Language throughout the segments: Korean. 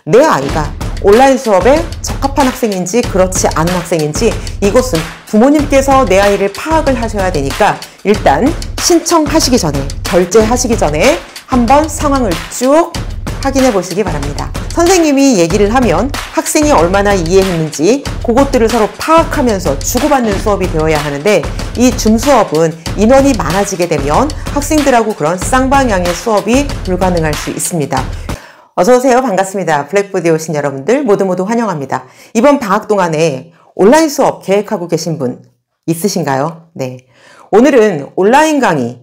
내 아이가 온라인 수업에 적합한 학생인지 그렇지 않은 학생인지 이것은 부모님께서 내 아이를 파악을 하셔야 되니까 일단 신청하시기 전에, 결제하시기 전에 한번 상황을 쭉 확인해 보시기 바랍니다. 선생님이 얘기를 하면 학생이 얼마나 이해했는지 그것들을 서로 파악하면서 주고받는 수업이 되어야 하는데, 이 줌 수업은 인원이 많아지게 되면 학생들하고 그런 쌍방향의 수업이 불가능할 수 있습니다. 어서오세요. 반갑습니다. 블랙보드에 오신 여러분들 모두 환영합니다. 이번 방학 동안에 온라인 수업 계획하고 계신 분 있으신가요? 네. 오늘은 온라인 강의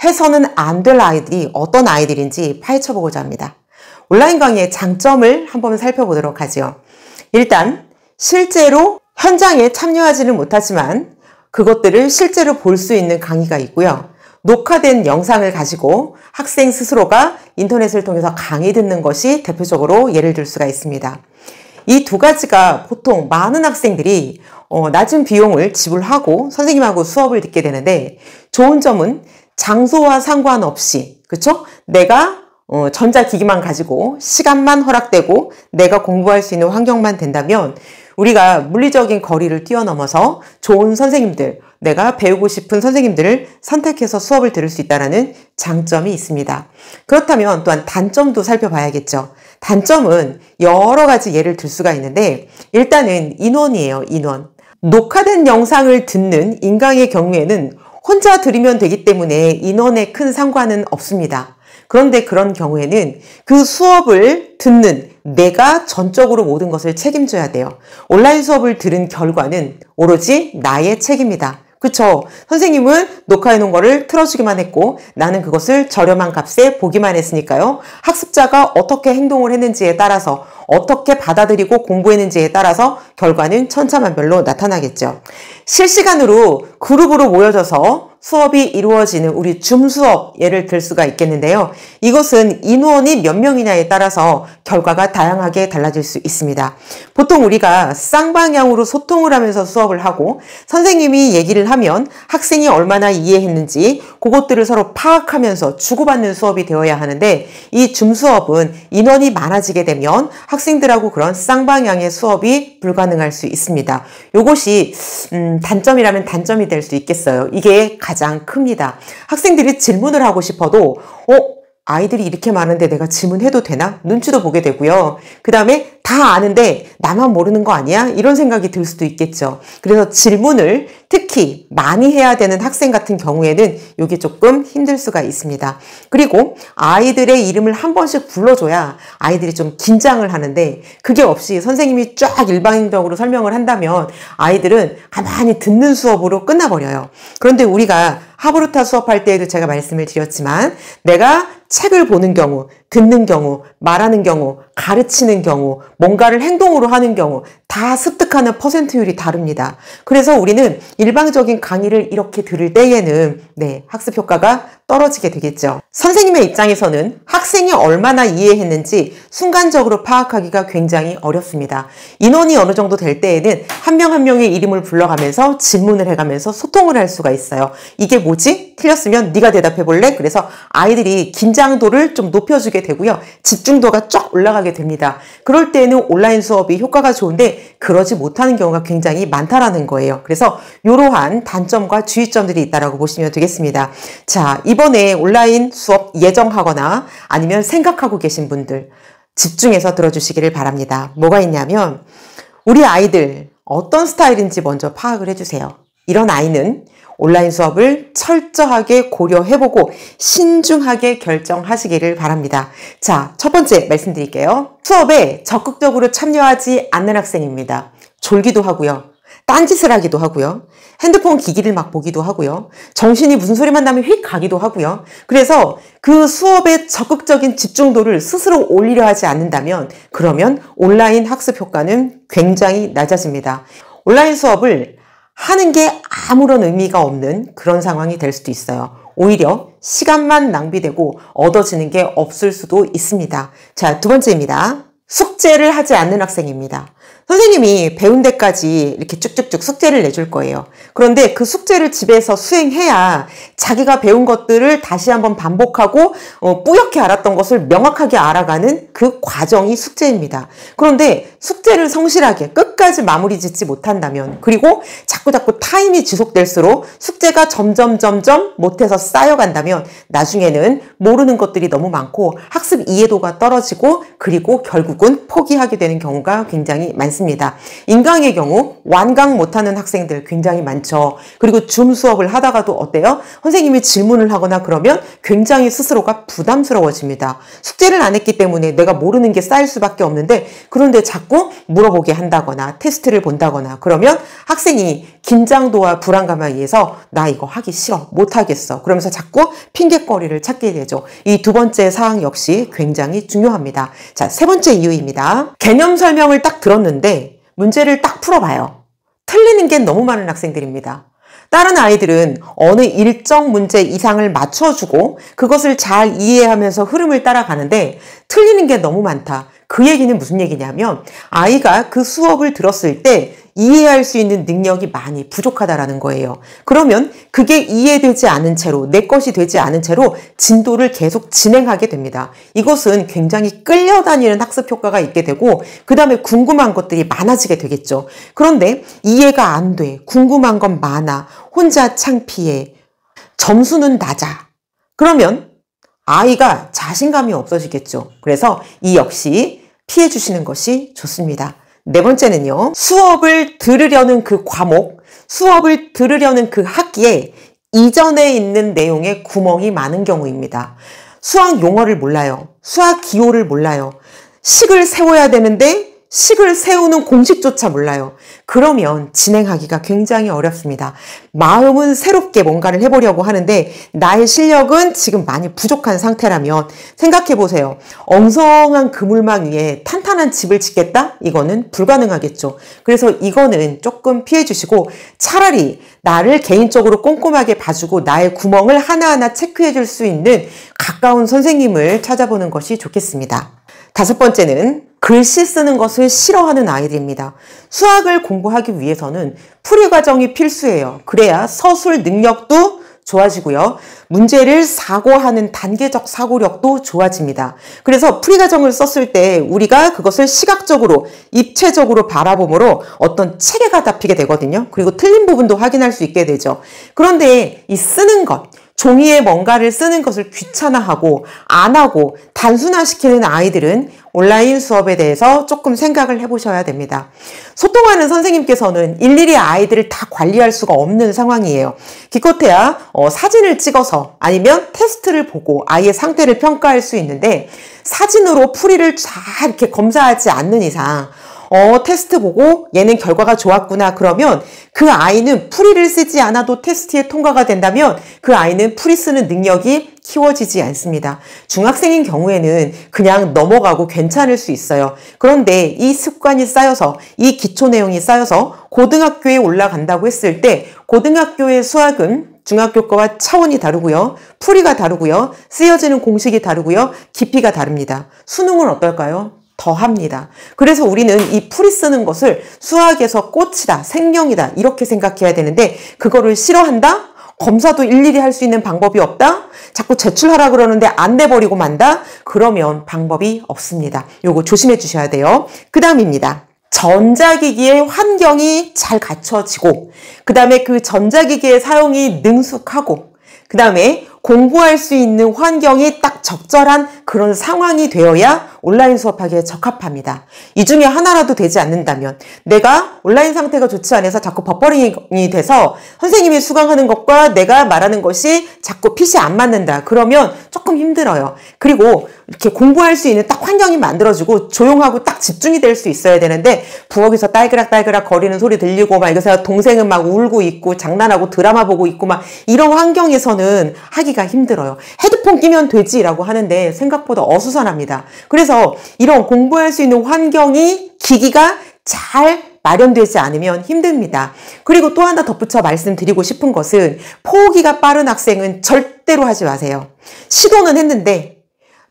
해서는 안 될 아이들이 어떤 아이들인지 파헤쳐보고자 합니다. 온라인 강의의 장점을 한번 살펴보도록 하죠. 일단 실제로 현장에 참여하지는 못하지만 그것들을 실제로 볼 수 있는 강의가 있고요. 녹화된 영상을 가지고 학생 스스로가 인터넷을 통해서 강의 듣는 것이 대표적으로 예를 들 수가 있습니다. 이 두 가지가 보통 많은 학생들이 낮은 비용을 지불하고 선생님하고 수업을 듣게 되는데, 좋은 점은 장소와 상관없이, 그쵸? 내가 전자기기만 가지고 시간만 허락되고 내가 공부할 수 있는 환경만 된다면 우리가 물리적인 거리를 뛰어넘어서 좋은 선생님들, 내가 배우고 싶은 선생님들을 선택해서 수업을 들을 수 있다는 장점이 있습니다. 그렇다면 또한 단점도 살펴봐야겠죠. 단점은 여러 가지 예를 들 수가 있는데, 일단은 인원이에요. 인원. 녹화된 영상을 듣는 인강의 경우에는 혼자 들으면 되기 때문에 인원에 큰 상관은 없습니다. 그런데 그런 경우에는 그 수업을 듣는 내가 전적으로 모든 것을 책임져야 돼요. 온라인 수업을 들은 결과는 오로지 나의 책임이다. 그쵸? 선생님은 녹화해 놓은 거를 틀어주기만 했고 나는 그것을 저렴한 값에 보기만 했으니까요. 학습자가 어떻게 행동을 했는지에 따라서, 어떻게 받아들이고 공부했는지에 따라서 결과는 천차만별로 나타나겠죠. 실시간으로 그룹으로 모여져서 수업이 이루어지는 우리 줌 수업 예를 들 수가 있겠는데요. 이것은 인원이 몇 명이냐에 따라서 결과가 다양하게 달라질 수 있습니다. 보통 우리가 쌍방향으로 소통을 하면서 수업을 하고 선생님이 얘기를 하면 학생이 얼마나 이해했는지 그것들을 서로 파악하면서 주고받는 수업이 되어야 하는데, 이 줌 수업은 인원이 많아지게 되면 학생들하고 그런 쌍방향의 수업이 불가능할 수 있습니다. 이것이 단점이라면 단점이 될 수 있겠어요. 이게 가장 큽니다. 학생들이 질문을 하고 싶어도 아이들이 이렇게 많은데 내가 질문해도 되나? 눈치도 보게 되고요. 그 다음에 다 아는데 나만 모르는 거 아니야? 이런 생각이 들 수도 있겠죠. 그래서 질문을 특히 많이 해야 되는 학생 같은 경우에는 이게 조금 힘들 수가 있습니다. 그리고 아이들의 이름을 한 번씩 불러줘야 아이들이 좀 긴장을 하는데, 그게 없이 선생님이 쫙 일방적으로 설명을 한다면 아이들은 가만히 듣는 수업으로 끝나버려요. 그런데 우리가 하브루타 수업할 때에도 제가 말씀을 드렸지만, 내가 책을 보는 경우, 듣는 경우, 말하는 경우, 가르치는 경우, 뭔가를 행동으로 하는 경우 다 습득하는 퍼센트율이 다릅니다. 그래서 우리는 일방적인 강의를 이렇게 들을 때에는 학습 효과가 떨어지게 되겠죠. 선생님의 입장에서는 학생이 얼마나 이해했는지 순간적으로 파악하기가 굉장히 어렵습니다. 인원이 어느 정도 될 때에는 한 명 한 명의 이름을 불러가면서 질문을 해가면서 소통을 할 수가 있어요. 이게 뭐지? 틀렸으면 네가 대답해 볼래? 그래서 아이들이 긴장도를 좀 높여주게 되고요. 집중도가 쫙 올라가게 됩니다. 그럴 때에는 온라인 수업이 효과가 좋은데 그러지 못하는 경우가 굉장히 많다라는 거예요. 그래서 이러한 단점과 주의점들이 있다라고 보시면 되겠습니다. 자, 이번에 온라인 수업 예정하거나 아니면 생각하고 계신 분들 집중해서 들어주시기를 바랍니다. 뭐가 있냐면, 우리 아이들 어떤 스타일인지 먼저 파악을 해주세요. 이런 아이는 온라인 수업을 철저하게 고려해보고 신중하게 결정하시기를 바랍니다. 자, 첫 번째 말씀드릴게요. 수업에 적극적으로 참여하지 않는 학생입니다. 졸기도 하고요. 딴짓을 하기도 하고요. 핸드폰 기기를 막 보기도 하고요. 정신이 무슨 소리만 나면 휙 가기도 하고요. 그래서 그 수업의 적극적인 집중도를 스스로 올리려 하지 않는다면 그러면 온라인 학습 효과는 굉장히 낮아집니다. 온라인 수업을 하는 게 아무런 의미가 없는 그런 상황이 될 수도 있어요. 오히려 시간만 낭비되고 얻어지는 게 없을 수도 있습니다. 자, 두 번째입니다. 숙제를 하지 않는 학생입니다. 선생님이 배운 데까지 이렇게 쭉쭉쭉 숙제를 내줄 거예요. 그런데 그 숙제를 집에서 수행해야 자기가 배운 것들을 다시 한번 반복하고 뿌옇게 알았던 것을 명확하게 알아가는 그 과정이 숙제입니다. 그런데 숙제를 성실하게 끝까지 마무리 짓지 못한다면, 그리고 자꾸 타임이 지속될수록 숙제가 점점 못해서 쌓여간다면 나중에는 모르는 것들이 너무 많고 학습 이해도가 떨어지고, 그리고 결국은 포기하게 되는 경우가 굉장히 많습니다. 인강의 경우 완강 못하는 학생들 굉장히 많죠. 그리고 줌 수업을 하다가도 어때요? 선생님이 질문을 하거나 그러면 굉장히 스스로가 부담스러워집니다. 숙제를 안 했기 때문에 내가 모르는 게 쌓일 수밖에 없는데, 그런데 자꾸 물어보게 한다거나 테스트를 본다거나 그러면 학생이 긴장도와 불안감에 의해서 나 이거 하기 싫어, 못하겠어, 그러면서 자꾸 핑계거리를 찾게 되죠. 이 두 번째 사항 역시 굉장히 중요합니다. 자, 세 번째 이유입니다. 개념 설명을 딱 들었는데 문제를 딱 풀어봐요. 틀리는 게 너무 많은 학생들입니다. 다른 아이들은 어느 일정 문제 이상을 맞춰주고 그것을 잘 이해하면서 흐름을 따라가는데 틀리는 게 너무 많다. 그 얘기는 무슨 얘기냐면 아이가 그 수업을 들었을 때 이해할 수 있는 능력이 많이 부족하다라는 거예요. 그러면 그게 이해되지 않은 채로, 내 것이 되지 않은 채로 진도를 계속 진행하게 됩니다. 이것은 굉장히 끌려다니는 학습 효과가 있게 되고, 그 다음에 궁금한 것들이 많아지게 되겠죠. 그런데 이해가 안 돼, 궁금한 건 많아, 혼자 창피해, 점수는 낮아. 그러면 아이가 자신감이 없어지겠죠. 그래서 이 역시 피해 주시는 것이 좋습니다. 네 번째는요, 수업을 들으려는 그 과목, 수업을 들으려는 그 학기에 이전에 있는 내용에 구멍이 많은 경우입니다. 수학 용어를 몰라요. 수학 기호를 몰라요. 식을 세워야 되는데 식을 세우는 공식조차 몰라요. 그러면 진행하기가 굉장히 어렵습니다. 마음은 새롭게 뭔가를 해보려고 하는데 나의 실력은 지금 많이 부족한 상태라면 생각해 보세요. 엉성한 그물망 위에 탄탄한 집을 짓겠다? 이거는 불가능하겠죠. 그래서 이거는 조금 피해 주시고 차라리 나를 개인적으로 꼼꼼하게 봐주고 나의 구멍을 하나하나 체크해 줄 수 있는 가까운 선생님을 찾아보는 것이 좋겠습니다. 다섯 번째는 글씨 쓰는 것을 싫어하는 아이들입니다. 수학을 공부하기 위해서는 풀이 과정이 필수예요. 그래야 서술 능력도 좋아지고요. 문제를 사고하는 단계적 사고력도 좋아집니다. 그래서 풀이 과정을 썼을 때 우리가 그것을 시각적으로, 입체적으로 바라보므로 어떤 체계가 잡히게 되거든요. 그리고 틀린 부분도 확인할 수 있게 되죠. 그런데 이 쓰는 것, 종이에 뭔가를 쓰는 것을 귀찮아하고 안 하고 단순화시키는 아이들은 온라인 수업에 대해서 조금 생각을 해보셔야 됩니다. 소통하는 선생님께서는 일일이 아이들을 다 관리할 수가 없는 상황이에요. 기껏해야 사진을 찍어서 아니면 테스트를 보고 아이의 상태를 평가할 수 있는데 사진으로 풀이를 잘 이렇게 검사하지 않는 이상 테스트 보고 얘는 결과가 좋았구나 그러면 그 아이는 풀이를 쓰지 않아도 테스트에 통과가 된다면 그 아이는 풀이 쓰는 능력이 키워지지 않습니다. 중학생인 경우에는 그냥 넘어가고 괜찮을 수 있어요. 그런데 이 습관이 쌓여서, 이 기초 내용이 쌓여서 고등학교에 올라간다고 했을 때 고등학교의 수학은 중학교 거와 차원이 다르고요. 풀이가 다르고요. 쓰여지는 공식이 다르고요. 깊이가 다릅니다. 수능은 어떨까요? 더합니다. 그래서 우리는 이 풀이 쓰는 것을 수학에서 꽃이다, 생명이다 이렇게 생각해야 되는데 그거를 싫어한다? 검사도 일일이 할 수 있는 방법이 없다? 자꾸 제출하라 그러는데 안 내버리고 만다? 그러면 방법이 없습니다. 요거 조심해 주셔야 돼요. 그 다음입니다. 전자기기의 환경이 잘 갖춰지고 그 다음에 그 전자기기의 사용이 능숙하고 그 다음에 공부할 수 있는 환경이 딱 적절한 그런 상황이 되어야 온라인 수업하기에 적합합니다. 이 중에 하나라도 되지 않는다면 내가 온라인 상태가 좋지 않아서 자꾸 버퍼링이 돼서 선생님이 수강하는 것과 내가 말하는 것이 자꾸 핏이 안 맞는다. 그러면 조금 힘들어요. 그리고 이렇게 공부할 수 있는 딱 환경이 만들어지고 조용하고 딱 집중이 될 수 있어야 되는데 부엌에서 딸그락 거리는 소리 들리고 막 이래서 동생은 막 울고 있고 장난하고 드라마 보고 있고 막 이런 환경에서는 하기가 힘들어요. 헤드폰 끼면 되지라고 하는데 생각보다 어수선합니다. 그래서 이런 공부할 수 있는 환경이, 기기가 잘 마련되지 않으면 힘듭니다. 그리고 또 하나 덧붙여 말씀드리고 싶은 것은 포기가 빠른 학생은 절대로 하지 마세요. 시도는 했는데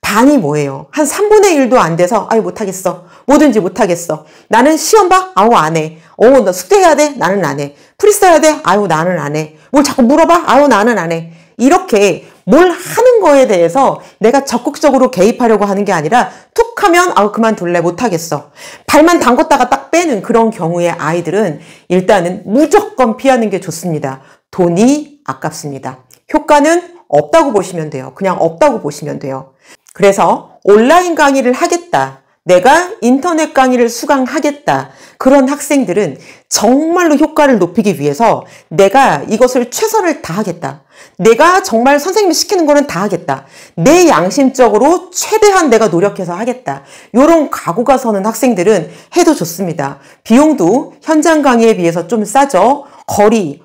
반이 뭐예요? 한 3분의 1도 안 돼서 아유 못하겠어. 뭐든지 못하겠어. 나는 시험 봐? 아우 안 해. 너 숙제해야 돼? 나는 안 해. 프리스 해야 돼? 아유 나는 안 해. 뭘 자꾸 물어봐? 아유 나는 안 해. 이렇게 뭘 하는 거에 대해서 내가 적극적으로 개입하려고 하는 게 아니라 툭 하면 아우 그만둘래 못하겠어. 발만 담궜다가 딱 빼는 그런 경우의 아이들은 일단은 무조건 피하는 게 좋습니다. 돈이 아깝습니다. 효과는 없다고 보시면 돼요. 그냥 없다고 보시면 돼요. 그래서 온라인 강의를 하겠다. 내가 인터넷 강의를 수강하겠다. 그런 학생들은 정말로 효과를 높이기 위해서 내가 이것을 최선을 다하겠다. 내가 정말 선생님이 시키는 거는 다 하겠다. 내 양심적으로 최대한 내가 노력해서 하겠다. 이런 각오가 서는 학생들은 해도 좋습니다. 비용도 현장 강의에 비해서 좀 싸죠. 거리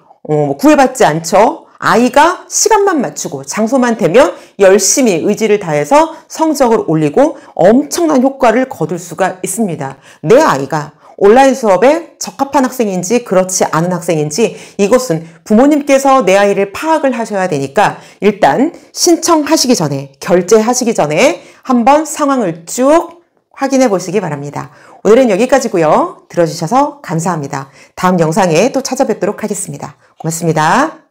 구애받지 않죠. 아이가 시간만 맞추고 장소만 되면 열심히 의지를 다해서 성적을 올리고 엄청난 효과를 거둘 수가 있습니다. 내 아이가 온라인 수업에 적합한 학생인지 그렇지 않은 학생인지 이것은 부모님께서 내 아이를 파악을 하셔야 되니까 일단 신청하시기 전에 결제하시기 전에 한번 상황을 쭉 확인해 보시기 바랍니다. 오늘은 여기까지고요. 들어주셔서 감사합니다. 다음 영상에 또 찾아뵙도록 하겠습니다. 고맙습니다.